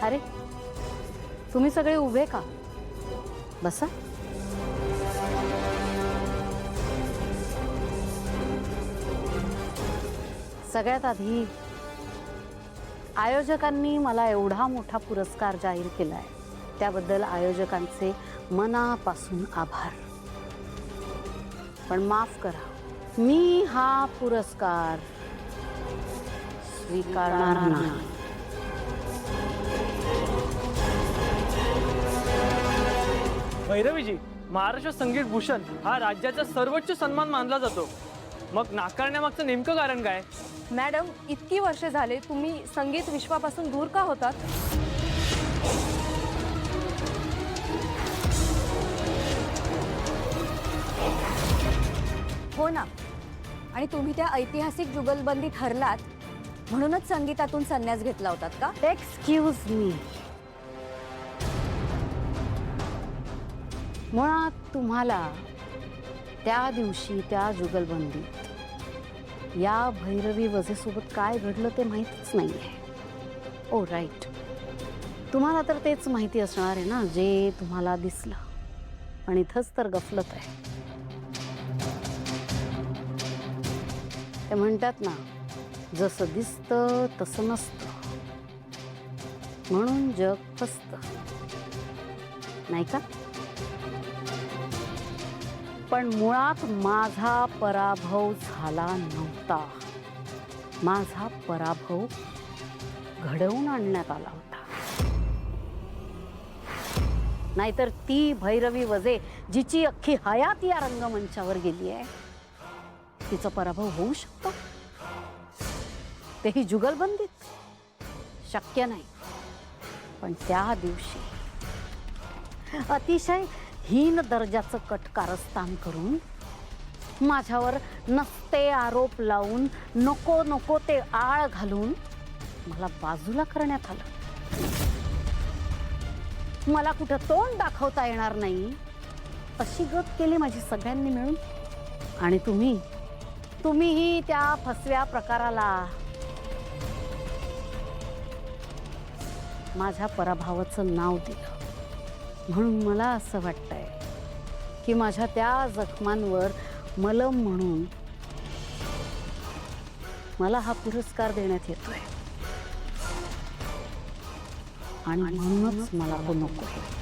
अरे तुम्ही सगळे उभे का? बसा. सगळ्यात आधी आयोजकांनी मला एवढा मोठा पुरस्कार जाहीर केलाय त्याबद्दल आयोजकांचे मनापासून आभार. पण माफ करा, मी हा पुरस्कार स्वीकारणार नाही. भैरवीजी, महाराष्ट्र संगीत भूषण हा राज्याचा सर्वोच्च सन्मान मानला जातो. मग नाकारण्यामागचं नेमकं कारण काय? मॅडम, इतकी वर्ष झाले तुम्ही संगीत विश्वापासून दूर का होतात? हो ना, आणि तुम्ही त्या ऐतिहासिक जुगलबंदीत हरलात म्हणूनच संगीतातून संन्यास घेतला होतात का? Excuse me. मुळात तुम्हाला त्या दिवशी त्या जुगलबंदीत या भैरवी वजेसोबत काय घडलं ते माहीतच नाहीये. ओ राईट, तुम्हाला तर तेच माहिती असणार आहे ना जे तुम्हाला दिसलं. पण इथंच तर गफलत आहे. ते म्हणतात ना, जसं दिसतं तसं नसतं, म्हणून जग फसतं, नाही का? पण मुळात माझा पराभव झाला नव्हता. माझा पराभव घडवून आणण्यात आला होता. नाहीतर ती भैरवी वजे जिची अख्खी हयात या रंगमंचावर गेली आहे, तिचा पराभव होऊ शकतो? तेही जुगलबंदीत? शक्य नाही. पण त्या दिवशी अतिशय हीन दर्जाचं कटकारस्थान करून माझ्यावर नसते आरोप लावून नको नको ते आळ घालून मला बाजूला करण्यात आलं. मला कुठं तोंड दाखवता येणार नाही अशी गत केली माझी सगळ्यांनी मिळून. आणि तुम्हीही त्या फसव्या प्रकाराला माझ्या पराभवाचं नाव दिलं. म्हणून मला असं वाटतंय की माझ्या त्या जखमांवर मलम म्हणून मला हा पुरस्कार देण्यात येतोय. आणि म्हणूनच मला तो नको आहे.